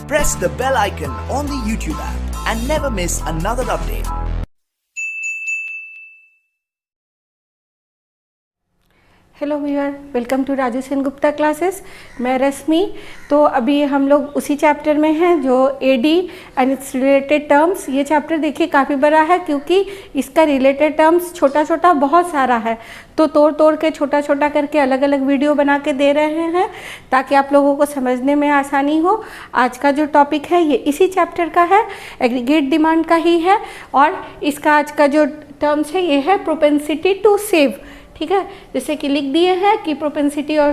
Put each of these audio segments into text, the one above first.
press the bell icon on the YouTube app and never miss another update. Hello viewer, welcome to Raju Sen Gupta classes. मैं रश्मि। तो अभी हम लोग उसी चैप्टर में हैं जो AD and its related terms. ये चैप्टर देखिए काफ़ी बड़ा है क्योंकि इसका रिलेटेड टर्म्स छोटा छोटा बहुत सारा है, तो तोड़ तोड़ के छोटा छोटा करके अलग अलग वीडियो बना के दे रहे हैं ताकि आप लोगों को समझने में आसानी हो। आज का जो टॉपिक है ये इसी चैप्टर का है, एग्रीगेट डिमांड का ही है, और इसका आज का जो टर्म्स है ये है प्रोपेंसिटी टू सेव। ठीक है, जैसे कि लिख दिए हैं कि प्रोपेंसिटी और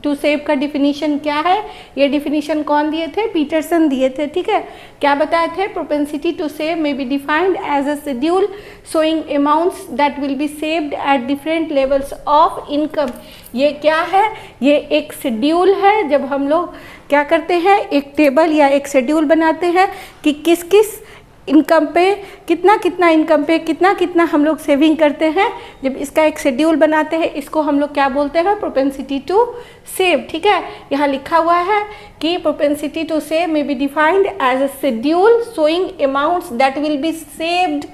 टू सेव का डिफिनीशन क्या है। ये डिफिनीशन कौन दिए थे? पीटरसन दिए थे। ठीक है, क्या बताए थे? Propensity to save may be defined as a schedule showing amounts that will be saved at different levels of income. ये क्या है? ये एक शेड्यूल है। जब हम लोग क्या करते हैं, एक टेबल या एक शेड्यूल बनाते हैं कि किस किस इनकम पे कितना कितना इनकम पे कितना कितना हम लोग सेविंग करते हैं। जब इसका एक शेड्यूल बनाते हैं, इसको हम लोग क्या बोलते हैं? Propensity to save. ठीक है, यहाँ लिखा हुआ है कि propensity to save may be defined as a schedule showing amounts that will be saved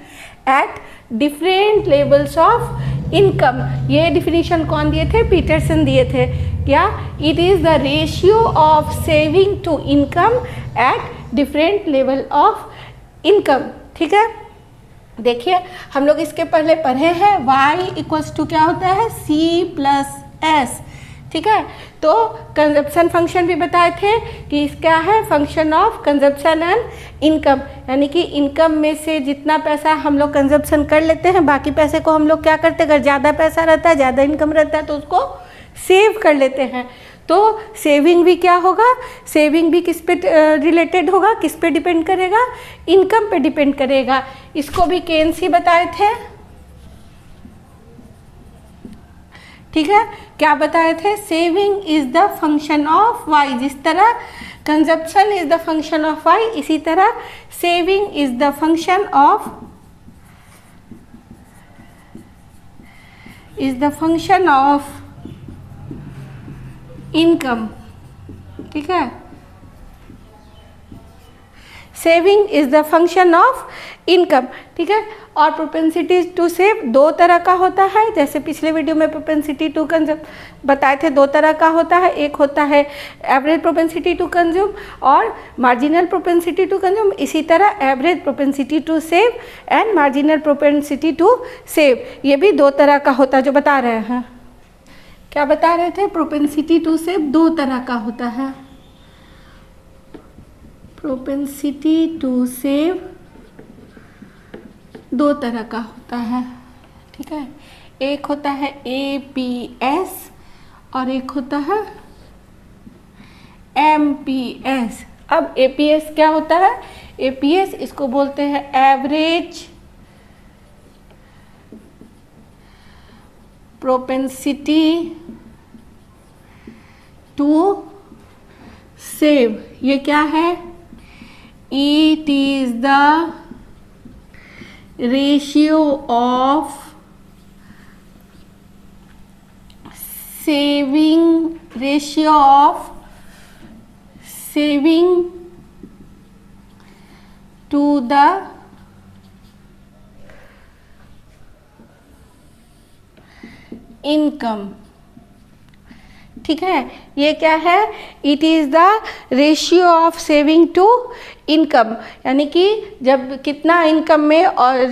at different levels of income. ये डिफिनीशन कौन दिए थे? पीटरसन दिए थे। क्या? It is the ratio of saving to income at different level of income. ठीक है, देखिए हम लोग इसके पहले पढ़े हैं y इक्वल्स टू क्या होता है? c plus S. ठीक है, तो कंजप्शन फंक्शन भी बताए थे कि क्या है? Function of consumption and income, यानी कि इनकम में से जितना पैसा हम लोग कंजप्शन कर लेते हैं, बाकी पैसे को हम लोग क्या करते हैं? अगर ज़्यादा पैसा रहता है, ज़्यादा इनकम रहता है तो उसको सेव कर लेते हैं। तो सेविंग भी क्या होगा? सेविंग भी किस पे रिलेटेड होगा? किस पे डिपेंड करेगा? इनकम पे डिपेंड करेगा। इसको भी केन्स ही बताए थे। ठीक है, क्या बताए थे? Saving is the function of Y. जिस तरह consumption is the function of Y, इसी तरह saving is the function of income. ठीक है, saving is the function of income. ठीक है, और प्रोपेंसिटी टू सेव दो तरह का होता है। जैसे पिछले वीडियो में प्रोपेंसिटी टू कंज्यूम बताए थे, दो तरह का होता है। एक होता है एवरेज प्रोपेंसिटी टू कंज्यूम और मार्जिनल प्रोपेंसिटी टू कंज्यूम। इसी तरह average propensity to save and marginal propensity to save, ये भी दो तरह का होता है जो बता रहे हैं। क्या बता रहे थे? प्रोपेंसिटी टू सेव दो तरह का होता है। प्रोपेंसिटी टू सेव दो तरह का होता है। ठीक है, एक होता है APS और एक होता है MPS। अब APS क्या होता है? APS इसको बोलते हैं एवरेज प्रोपेंसिटी टू सेव। ये क्या है? It is the ratio of saving to the income. ठीक है, ये क्या है? It is the ratio of saving to income, यानी कि जब कितना इनकम में और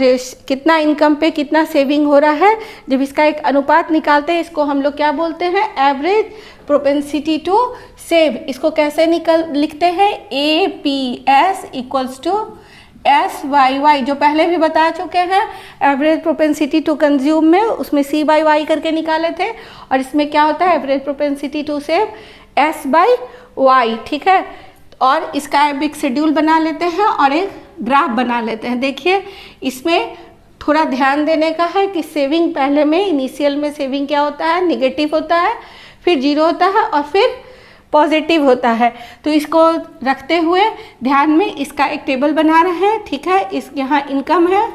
कितना इनकम पे कितना सेविंग हो रहा है, जब इसका एक अनुपात निकालते हैं, इसको हम लोग क्या बोलते हैं? Average propensity to save. इसको कैसे लिखते हैं? APS इक्वल्स टू SYY, जो पहले भी बता चुके हैं एवरेज प्रोपेंसिटी टू कंज्यूम में, उसमें CY करके निकाले थे, और इसमें क्या होता है? Average propensity to save S/Y। ठीक है, और इसका एक शेड्यूल बना लेते हैं और एक ग्राफ बना लेते हैं। देखिए, इसमें थोड़ा ध्यान देने का है कि सेविंग पहले में इनिशियल में सेविंग क्या होता है? निगेटिव होता है, फिर जीरो होता है और फिर पॉजिटिव होता है। तो इसको रखते हुए ध्यान में इसका एक टेबल बना रहे हैं। ठीक है, इस यहाँ इनकम है,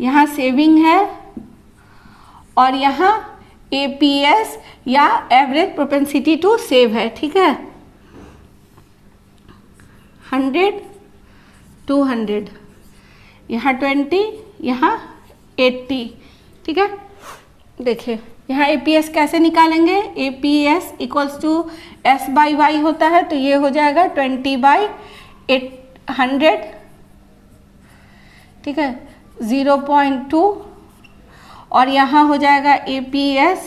यहाँ सेविंग है और यहाँ APS या एवरेज प्रोपेंसिटी टू सेव है। ठीक है, 100, 200, यहाँ 20, यहाँ 80। ठीक है, देखिए यहाँ APS कैसे निकालेंगे, APS इक्वल्स टू S/Y होता है, तो ये हो जाएगा 20/100। ठीक है, 0.2, और यहाँ हो जाएगा APS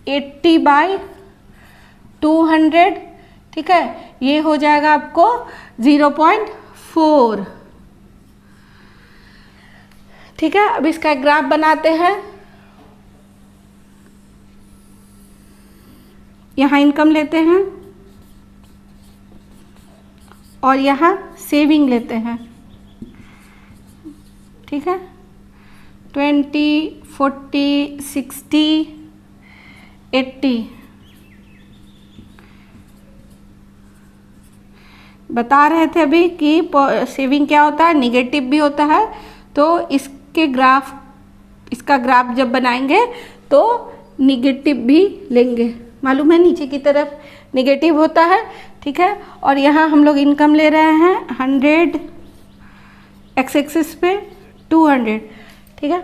80/200। ठीक है, ये हो जाएगा आपको 0.4। ठीक है, अब इसका ग्राफ बनाते हैं। यहाँ इनकम लेते हैं और यहाँ सेविंग लेते हैं। ठीक है, 20, 40, 60, 80। बता रहे थे अभी कि सेविंग क्या होता है, निगेटिव भी होता है। तो इसका ग्राफ जब बनाएंगे तो निगेटिव भी लेंगे, मालूम है नीचे की तरफ निगेटिव होता है। ठीक है, और यहाँ हम लोग इनकम ले रहे हैं 100, एक्स एक्सिस पे 200। ठीक है,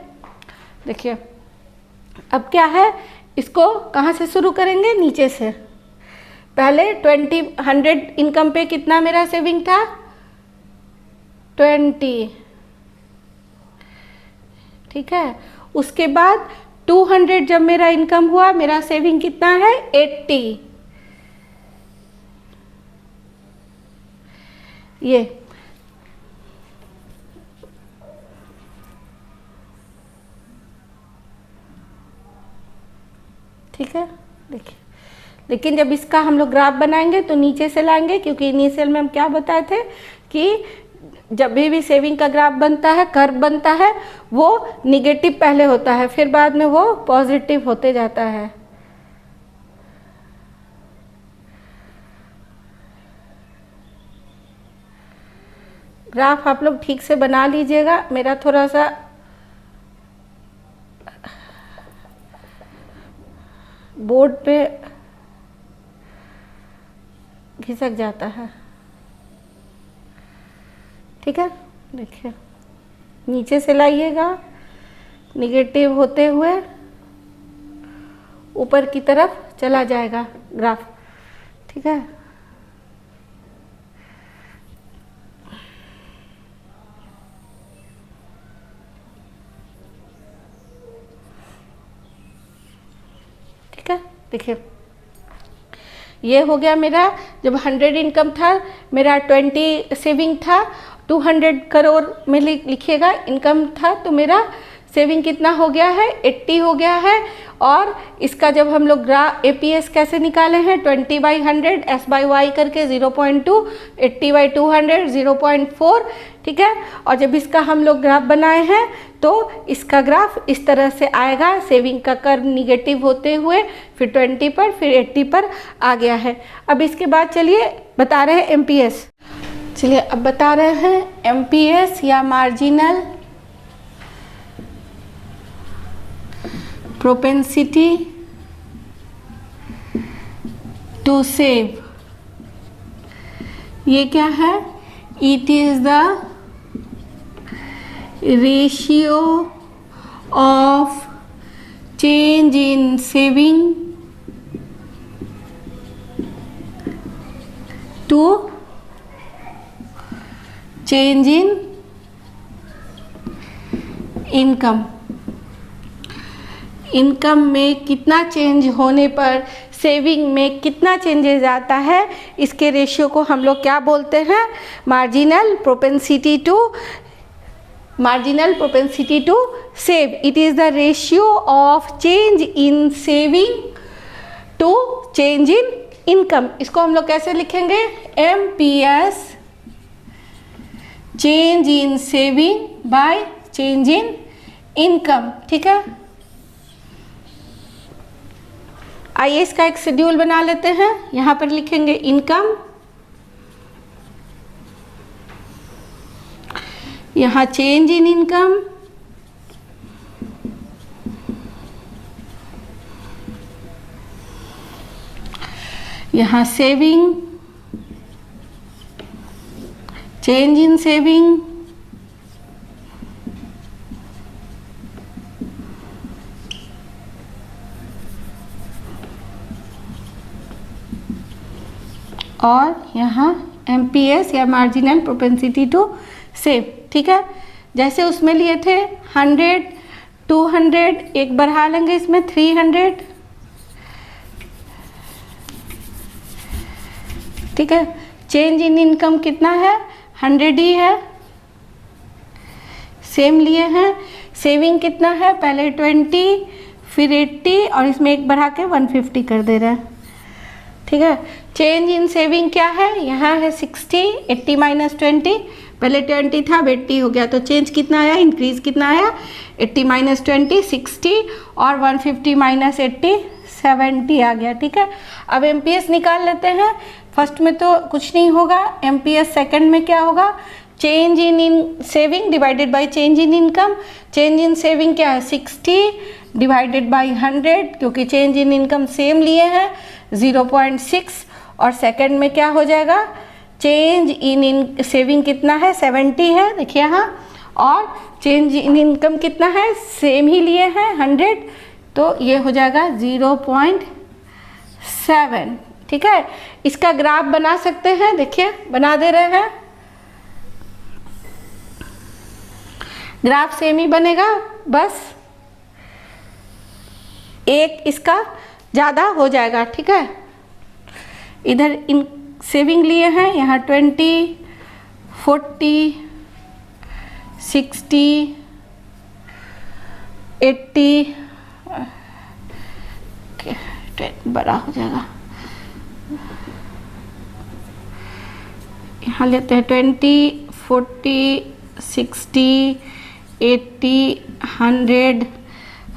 देखिए अब क्या है, इसको कहाँ से शुरू करेंगे, नीचे से। पहले 100 इनकम पे कितना मेरा सेविंग था, 20। ठीक है, उसके बाद 200 जब मेरा इनकम हुआ, मेरा सेविंग कितना है, 80। ये ठीक है, देखिए। लेकिन जब इसका हम लोग ग्राफ बनाएंगे तो नीचे से लाएंगे, क्योंकि इनिशियल में हम क्या बताए थे कि जब भी सेविंग का ग्राफ बनता है, कर्व बनता है, वो निगेटिव पहले होता है, फिर बाद में वो पॉजिटिव होते जाता है। ग्राफ आप लोग ठीक से बना लीजिएगा, मेरा थोड़ा सा बोर्ड पे घिसक जाता है। ठीक है, देखिए नीचे से लाइएगा, निगेटिव होते हुए ऊपर की तरफ चला जाएगा ग्राफ। ठीक है, ठीक है, देखिए ये हो गया मेरा। जब 100 इनकम था, मेरा 20 सेविंग था, 200 करोड़ में लिखिएगा इनकम था, तो मेरा सेविंग कितना हो गया है, 80 हो गया है। और इसका जब हम लोग APS कैसे निकाले हैं, 20/100 S/Y करके 0.2, 80/200 0.4। ठीक है, और जब इसका हम लोग ग्राफ बनाए हैं तो इसका ग्राफ इस तरह से आएगा, सेविंग का कर्व निगेटिव होते हुए फिर 20 पर, फिर 80 पर आ गया है। अब इसके बाद चलिए बता रहे हैं MPS। चलिए अब बता रहे हैं MPS या मार्जिनल propensity to save। ये क्या है, it is the ratio of change in saving to change in income। Income में कितना चेंज होने पर सेविंग में कितना चेंजेस आता है, इसके रेशियो को हम लोग क्या बोलते हैं, marginal propensity to save. It is the ratio of change in saving to change in income. इसको हम लोग कैसे लिखेंगे, MPS change in saving by change in income. ठीक है, आइए इसका एक शेड्यूल बना लेते हैं। यहाँ पर लिखेंगे इनकम, यहाँ चेंज इन इनकम, यहाँ सेविंग, चेंज इन सेविंग और यहाँ MPS या मार्जिनल प्रोपेंसिटी टू सेव, ठीक है। जैसे उसमें लिए थे 100, 200, एक बढ़ा लेंगे इसमें 300, ठीक है। चेंज इन इनकम कितना है, 100 ही है, सेम लिए हैं। सेविंग कितना है, पहले 20 फिर 80 और इसमें एक बढ़ा के 150 कर दे रहे हैं, ठीक है। चेंज इन सेविंग क्या है, यहाँ है 60, 80 माइनस 20, पहले 20 था अब 80 हो गया, तो चेंज कितना आया, इंक्रीज कितना आया, 80 माइनस 20 60 और 150 माइनस 80 70 आ गया, ठीक है। अब MPS निकाल लेते हैं। फर्स्ट में तो कुछ नहीं होगा, MPS सेकंड में क्या होगा, change in saving divided by change in income. Change in saving क्या है, 60 डिवाइडेड बाय 100, क्योंकि चेंज इन इनकम सेम लिए हैं 0.6, और सेकंड में क्या हो जाएगा, चेंज इन सेविंग कितना है, 70 है, देखिए यहाँ, और चेंज इन इनकम कितना है, सेम ही लिए हैं 100, तो ये हो जाएगा 0.7, ठीक है। इसका ग्राफ बना सकते हैं, देखिए बना दे रहे हैं, ग्राफ सेम ही बनेगा, बस एक इसका ज़्यादा हो जाएगा, ठीक है। इधर इन सेविंग लिए हैं, यहाँ 20, 40, 60, 80, बड़ा हो जाएगा, यहाँ लेते हैं 20, 40, 60, 80, 100,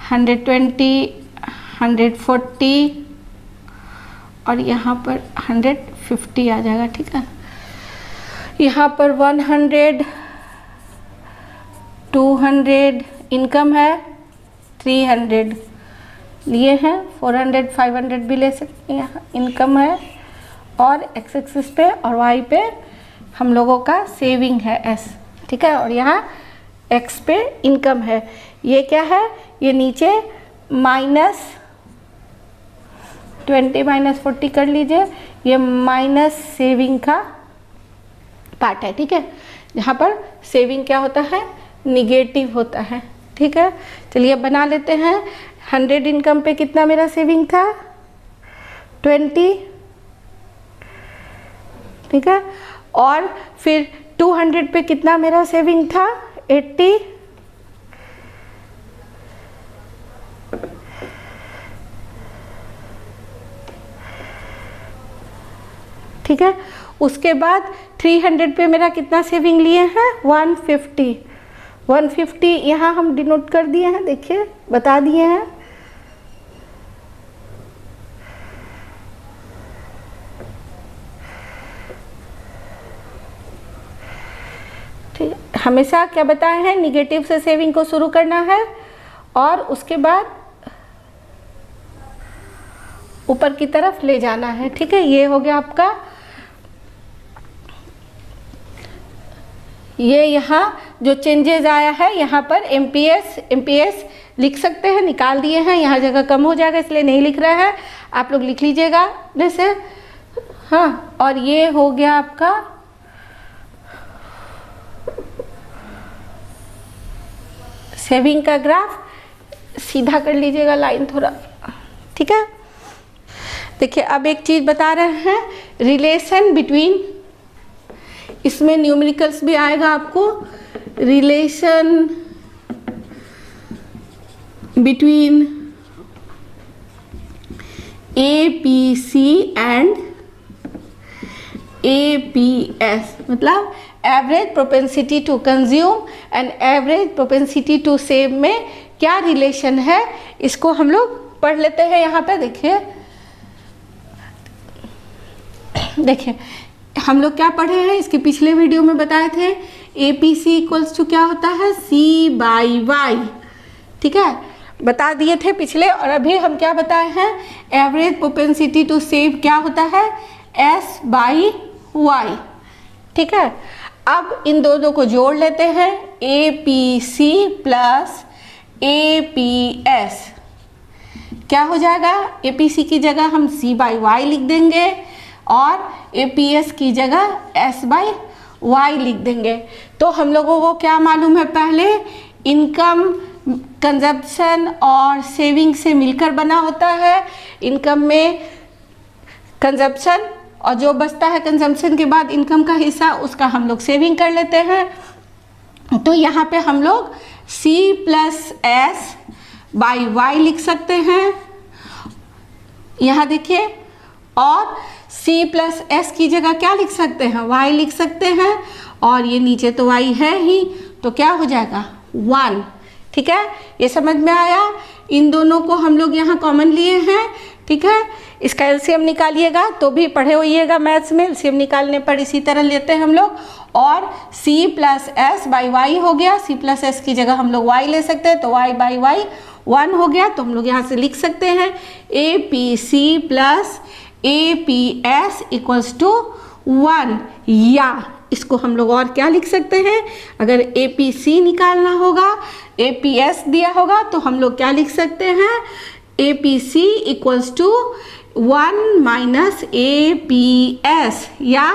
120, 140 और यहाँ पर 150 आ जाएगा, ठीक है। यहाँ पर 100, 200 इनकम है, 300 लिए हैं, 400, 500 भी ले सकते हैं, यहाँ इनकम है, और एक्स एक्सिस पे और वाई पे हम लोगों का सेविंग है S, ठीक है, और यहाँ एक्स पे इनकम है। ये क्या है, ये नीचे -20 माइनस 40 कर लीजिए, ये माइनस सेविंग का पार्ट है, ठीक है। यहाँ पर सेविंग क्या होता है, निगेटिव होता है, ठीक है। चलिए बना लेते हैं। 100 इनकम पे कितना मेरा सेविंग था, 20, ठीक है। और फिर 200 पे कितना मेरा सेविंग था, 80, ठीक है। उसके बाद 300 पे मेरा कितना सेविंग लिए हैं, 150, 150 यहाँ हम डिनोट कर दिए हैं, देखिए बता दिए हैं, ठीक। हमेशा क्या बताए हैं, निगेटिव से सेविंग को शुरू करना है और उसके बाद ऊपर की तरफ ले जाना है, ठीक है। ये हो गया आपका, ये यहाँ जो चेंजेस आया है, यहाँ पर MPS लिख सकते हैं, निकाल दिए हैं, यहाँ जगह कम हो जाएगा इसलिए नहीं लिख रहा है, आप लोग लिख लीजिएगा जैसे, हाँ। और ये हो गया आपका सेविंग का ग्राफ, सीधा कर लीजिएगा लाइन थोड़ा, ठीक है। देखिए अब एक चीज़ बता रहे हैं, रिलेशन बिटवीन, इसमें न्यूमेरिकल्स भी आएगा आपको, relation between APC and APS, मतलब average propensity to consume and average propensity to save में क्या रिलेशन है, इसको हम लोग पढ़ लेते हैं। यहाँ पे देखिए हम लोग क्या पढ़े हैं, इसके पिछले वीडियो में बताए थे, APC इक्वल्स टू क्या होता है, C/Y, ठीक है, बता दिए थे पिछले। और अभी हम क्या बताए हैं, एवरेज प्रोपेंसिटी टू सेव क्या होता है, S/Y, ठीक है। अब इन दोनों को जोड़ लेते हैं, APC प्लस APS क्या हो जाएगा, APC की जगह हम C बाई वाई लिख देंगे और APS की जगह S बाई वाई लिख देंगे। तो हम लोगों को क्या मालूम है, पहले इनकम कंजप्शन और सेविंग से मिलकर बना होता है। इनकम में कंजप्शन और जो बचता है कंजम्पशन के बाद इनकम का हिस्सा, उसका हम लोग सेविंग कर लेते हैं। तो यहाँ पे हम लोग C plus S by Y लिख सकते हैं, यहाँ देखिए, और C प्लस S की जगह क्या लिख सकते हैं, Y लिख सकते हैं, और ये नीचे तो Y है ही, तो क्या हो जाएगा 1। ठीक है, ये समझ में आया। इन दोनों को हम लोग यहाँ कॉमन लिए हैं। ठीक है, इसका एलसीएम निकालिएगा तो भी पढ़े होइएगा मैथ्स में, एलसीएम निकालने पर इसी तरह लेते हैं हम लोग। और C plus S by Y हो गया, C प्लस S की जगह हम लोग Y ले सकते हैं, तो Y बाई वाई 1 हो गया। तो हम लोग यहाँ से लिख सकते हैं APC plus APS equals to 1, या इसको हम लोग और क्या लिख सकते हैं, अगर APC निकालना होगा, APS दिया होगा, तो हम लोग क्या लिख सकते हैं, APC equals to 1 minus APS, या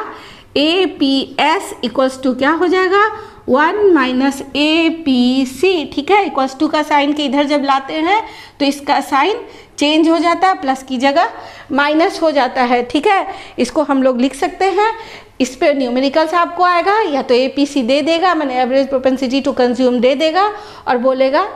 APS इक्वल्स टू क्या हो जाएगा 1 माइनस APC। ठीक है, इक्वल्स टू का साइन के इधर जब लाते हैं तो इसका साइन चेंज हो जाता है, प्लस की जगह माइनस हो जाता है। ठीक है, इसको हम लोग लिख सकते हैं। इस पे न्यूमेरिकल्स आपको आएगा, या तो APC दे देगा, मैंने एवरेज प्रोपेंसिटी टू कंज्यूम दे देगा, और बोलेगा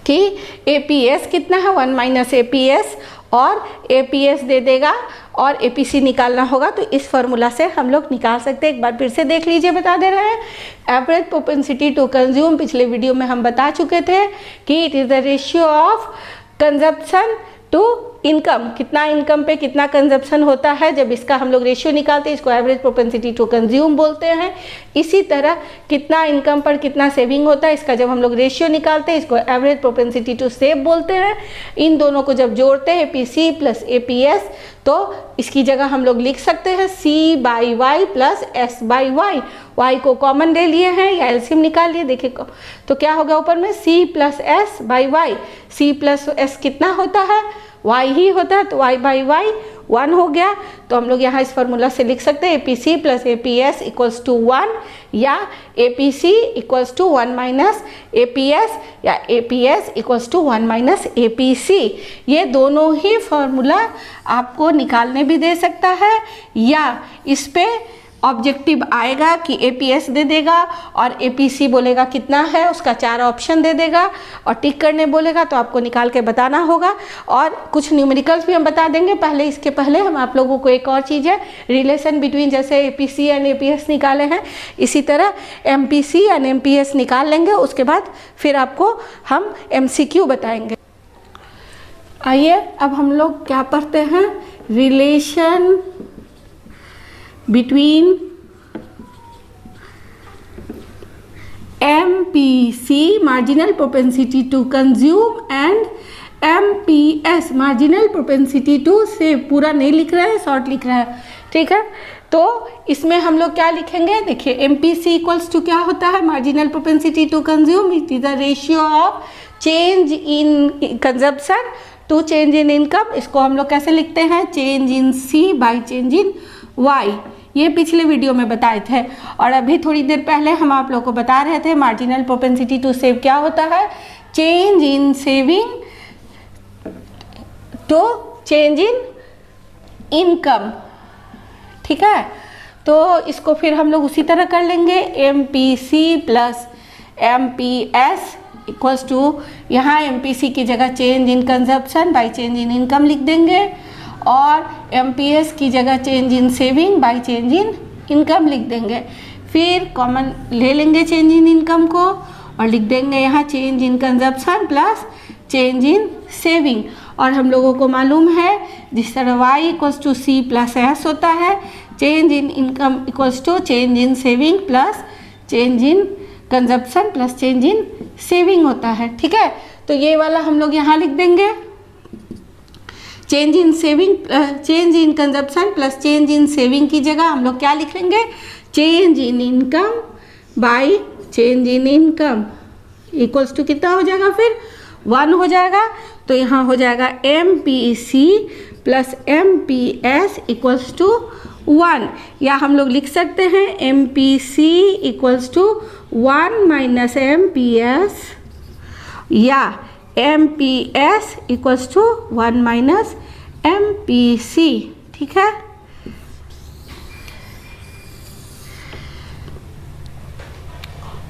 कि APS कितना है 1 माइनस APS, और APS दे देगा और APC निकालना होगा। तो इस फॉर्मूला से हम लोग निकाल सकते हैं। एक बार फिर से देख लीजिए, बता दे रहे हैं। एवरेज प्रोपेंसिटी टू कंज्यूम पिछले वीडियो में हम बता चुके थे कि it is the ratio of consumption to income, कितना इनकम पे कितना कंजप्शन होता है। जब इसका हम लोग रेशियो निकालते हैं, इसको एवरेज प्रोपेंसिटी टू कंज्यूम बोलते हैं। इसी तरह कितना इनकम पर कितना सेविंग होता है, इसका जब हम लोग रेशियो निकालते हैं, इसको एवरेज प्रोपेंसिटी टू सेव बोलते हैं। इन दोनों को जब जोड़ते हैं APC प्लस APS, तो इसकी जगह हम लोग लिख सकते हैं C by Y plus S by Y. Y को कॉमन ले लिए हैं या एलसीएम निकाल लिए, देखिए तो क्या होगा ऊपर में C plus S by Y. C plus S कितना होता है, Y ही होता है, तो Y बाई वाई 1 हो गया। तो हम लोग यहाँ इस फॉर्मूला से लिख सकते हैं APC plus APS equals to 1, या APC equals to 1 minus APS, या APS equals to 1 minus APC। ये दोनों ही फॉर्मूला आपको निकालने भी दे सकता है, या इस पे ऑब्जेक्टिव आएगा कि APS दे देगा और APC बोलेगा कितना है, उसका 4 ऑप्शन दे देगा और टिक करने बोलेगा, तो आपको निकाल के बताना होगा। और कुछ न्यूमेरिकल्स भी हम बता देंगे। पहले इसके पहले हम आप लोगों को एक और चीज़ है, रिलेशन बिटवीन, जैसे APC एंड APS निकाले हैं, इसी तरह MPC एंड MPS निकाल लेंगे। उसके बाद फिर आपको हम MCQ बताएंगे। आइए अब हम लोग क्या पढ़ते हैं, relation between MPC marginal propensity to consume and MPS marginal propensity to save। पूरा नहीं लिख रहा है, शॉर्ट लिख रहा है। ठीक है, तो इसमें हम लोग क्या लिखेंगे, देखिए MPC इक्वल्स टू क्या होता है, marginal propensity to consume, it is the ratio of change in consumption to change in income. इसको हम लोग कैसे लिखते हैं, change in C by change in Y। ये पिछले वीडियो में बताए थे, और अभी थोड़ी देर पहले हम आप लोगों को बता रहे थे मार्जिनल प्रोपेंसिटी टू सेव क्या होता है, change in saving to change in income. ठीक है, तो इसको फिर हम लोग उसी तरह कर लेंगे, MPC plus MPS equals to, यहाँ MPC की जगह change in consumption by change in income लिख देंगे, और MPS की जगह change in saving by change in income लिख देंगे। फिर कॉमन ले लेंगे चेंज इन इनकम को और लिख देंगे यहाँ change in consumption plus change in saving. और हम लोगों को मालूम है जिस तरह Y equals to C plus S होता है, change in income equals to change in saving plus change in consumption plus change in saving होता है। ठीक है, तो ये वाला हम लोग यहाँ लिख देंगे। Change in saving, change in consumption plus change in saving की जगह हम लोग क्या लिख लेंगे, change in income by change in income equals to कितना हो जाएगा, फिर 1 हो जाएगा। तो यहाँ हो जाएगा MPC plus MPS equals to 1, या हम लोग लिख सकते हैं MPC equals to 1 minus MPS, या MPS equals to 1 minus MPC। ठीक है,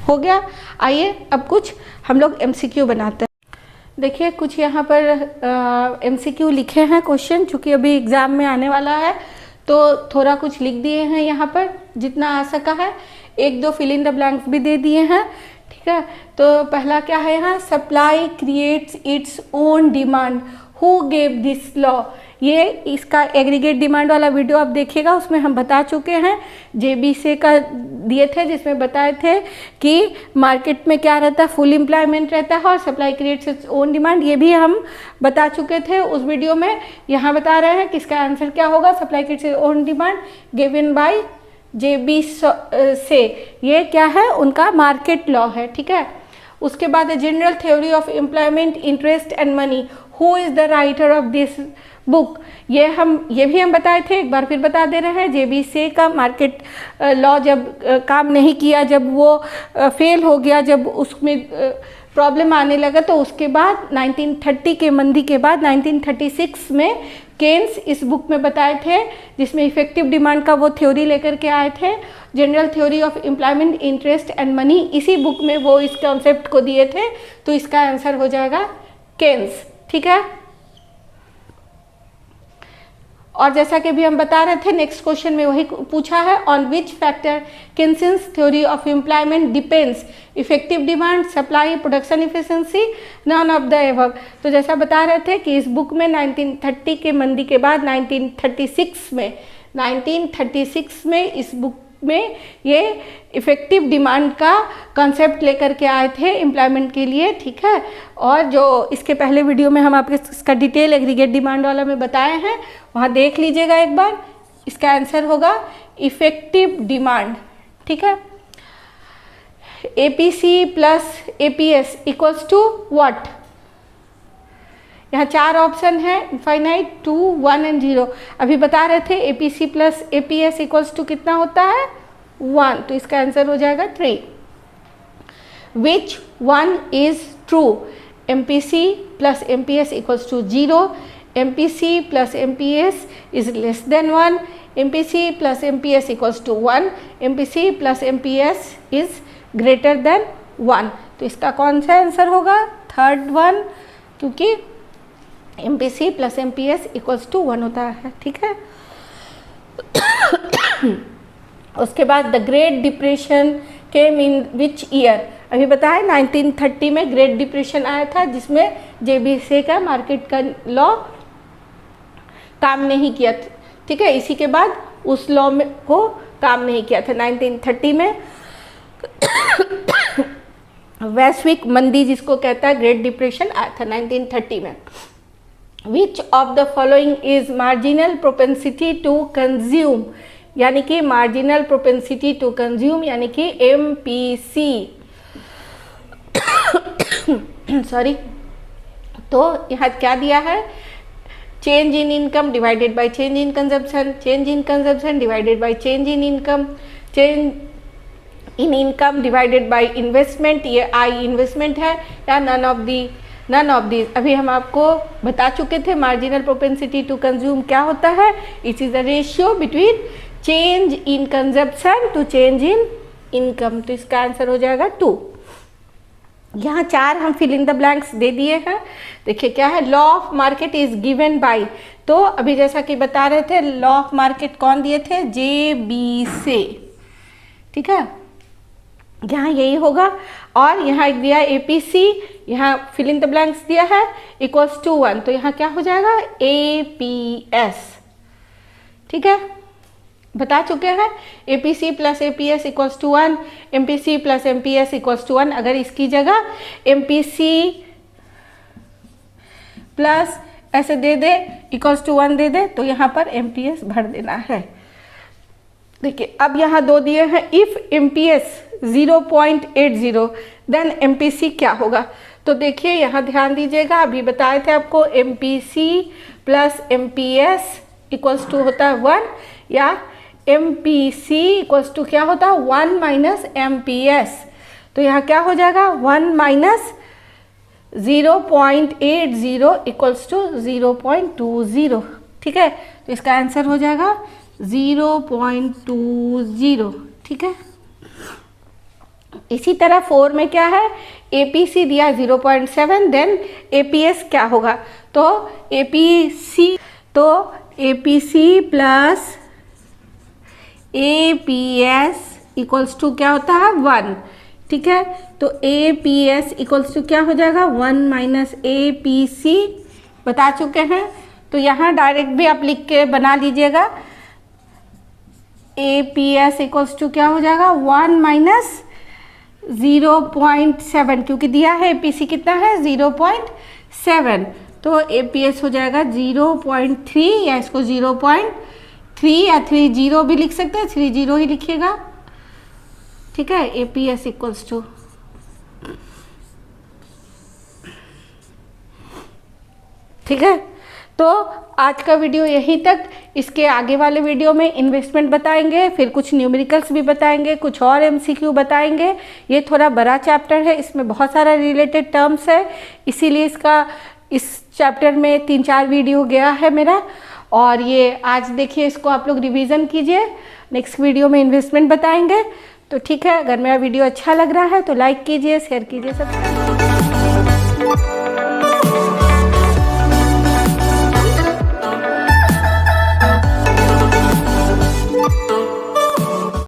हो गया। आइए अब कुछ हम लोग MCQ बनाते हैं। देखिए कुछ यहाँ पर MCQ लिखे हैं क्वेश्चन, चूँकि अभी एग्ज़ाम में आने वाला है तो थोड़ा कुछ लिख दिए हैं यहाँ पर जितना आ सका है, 1-2 फिल इन द ब्लैंक्स भी दे दिए हैं। ठीक है, तो पहला क्या है यहाँ, supply creates its own demand, who gave this law. ये इसका एग्रीगेट डिमांड वाला वीडियो आप देखिएगा, उसमें हम बता चुके हैं, JBC का दिए थे जिसमें बताए थे कि मार्केट में क्या रहता है, फुल एम्प्लॉयमेंट रहता है और supply creates its own demand, ये भी हम बता चुके थे उस वीडियो में। यहाँ बता रहे हैं कि इसका आंसर क्या होगा, supply creates its own demand given by JBC, ये क्या है, उनका मार्केट लॉ है। ठीक है, उसके बाद general theory of employment interest and money, who is the writer of this book, ये भी हम बताए थे, एक बार फिर बता दे रहे हैं। JBC का मार्केट लॉ जब काम नहीं किया, जब वो फेल हो गया, जब उसमें प्रॉब्लम आने लगा, तो उसके बाद 1930 के मंदी के बाद 1936 में केन्स इस बुक में बताए थे, जिसमें इफेक्टिव डिमांड का वो थ्योरी लेकर के आए थे, general theory of employment interest and money, इसी बुक में वो इस कॉन्सेप्ट को दिए थे। तो इसका आंसर हो जाएगा केन्स। ठीक है, और जैसा कि भी हम बता रहे थे, नेक्स्ट क्वेश्चन में वही पूछा है, on which factor Keynes theory of employment depends, effective demand, supply, production efficiency, none of the above. तो जैसा बता रहे थे कि इस बुक में 1930 के मंदी के बाद 1936 में इस बुक में ये इफेक्टिव डिमांड का कॉन्सेप्ट लेकर के आए थे एम्प्लॉयमेंट के लिए। ठीक है, और जो इसके पहले वीडियो में हम आपके इसका डिटेल एग्रीगेट डिमांड वाला में बताए हैं, वहाँ देख लीजिएगा एक बार। इसका आंसर होगा इफेक्टिव डिमांड। ठीक है, APC plus APS equals to what, यहाँ 4 ऑप्शन है, इनफाइनाइट, 2, 1 एंड 0। अभी बता रहे थे APC plus APS equals to कितना होता है, 1, तो इसका आंसर हो जाएगा 3। Which one is true, MPC plus MPS equals to 0, MPC plus MPS is less than 1, MPC plus MPS equals to 1, MPC plus MPS is greater than 1। तो इसका कौन सा आंसर होगा, 3rd वन, क्योंकि MPC plus MPS equals to 1 होता है। ठीक है, उसके बाद the great depression came in which year, अभी बताया 1930 में ग्रेट डिप्रेशन आया था, जिसमें JBC का मार्केट का लॉ काम नहीं किया। ठीक है, इसी के बाद उस लॉ में को काम नहीं किया था 1930 में। वैश्विक मंदी जिसको कहता है, ग्रेट डिप्रेशन आया था 1930 में। Which of the following is marginal propensity to consume, यानी कि मार्जिनल प्रोपेंसिटी टू कंज्यूम यानी कि MPC, सॉरी। तो यहाँ क्या दिया है, change in income divided by change in consumption, change in consumption divided by change in income, change in income divided by investment, ये I इन्वेस्टमेंट है, या नन ऑफ दीज। अभी हम आपको बता चुके थे मार्जिनल प्रोपेंसिटी टू कंज्यूम क्या होता है, it is the ratio between change in consumption to change in income. तो इसका आंसर हो जाएगा 2। यहाँ 4 हम फिल इन द ब्लैंक्स दे दिए हैं। देखिए क्या है, law of market is given by, तो अभी जैसा कि बता रहे थे लॉ ऑफ मार्केट कौन दिए थे, JBC। ठीक है, यहाँ यही होगा। और यहाँ एक दिया APC, यहाँ फिल इन द ब्लैंक्स दिया है इक्वल्स टू 1, तो यहाँ क्या हो जाएगा APS। ठीक है, बता चुके हैं APC plus APS equals to 1, MPC plus MPS equals to 1। अगर इसकी जगह MPC प्लस ऐसे दे दे इक्वल्स टू 1 दे दे तो यहाँ पर MPS भर देना है। देखिए अब यहाँ 2 दिए हैं, इफ़ MPS 0.80 देन MPC क्या होगा। तो देखिए यहाँ ध्यान दीजिएगा, अभी बताए थे आपको MPC plus MPS equals to होता है 1, या MPC इक्वल्स टू क्या होता है 1 माइनस MPS। तो यहाँ क्या हो जाएगा 1 माइनस 0.80 इक्वल्स टू 0.20। ठीक है, तो इसका आंसर हो जाएगा 0.20। ठीक है, इसी तरह 4 में क्या है, APC दिया 0.7 देन APS क्या होगा। तो APC plus APS equals to क्या होता है 1। ठीक है, तो APS इक्वल्स टू क्या हो जाएगा 1 माइनस APC बता चुके हैं। तो यहाँ डायरेक्ट भी आप लिख के बना लीजिएगा, APS इक्वल्स टू क्या हो जाएगा 1 माइनस 0.7, क्योंकि दिया है APC कितना है 0.7, तो APS हो जाएगा 0.3, या इसको 0.3 या 30 भी लिख सकते हैं, 30 ही लिखिएगा। ठीक है, APS इक्वल्स टू ठीक है। तो आज का वीडियो यहीं तक। इसके आगे वाले वीडियो में इन्वेस्टमेंट बताएंगे, फिर कुछ न्यूमेरिकल्स भी बताएंगे, कुछ और MCQ बताएंगे। ये थोड़ा बड़ा चैप्टर है, इसमें बहुत सारा रिलेटेड टर्म्स है, इसीलिए इस चैप्टर में 3-4 वीडियो गया है मेरा। और ये आज देखिए, इसको आप लोग रिवीजन कीजिए, नेक्स्ट वीडियो में इन्वेस्टमेंट बताएंगे। तो ठीक है, अगर मेरा वीडियो अच्छा लग रहा है तो लाइक कीजिए, शेयर कीजिए, सब्सक्राइब कीजिए।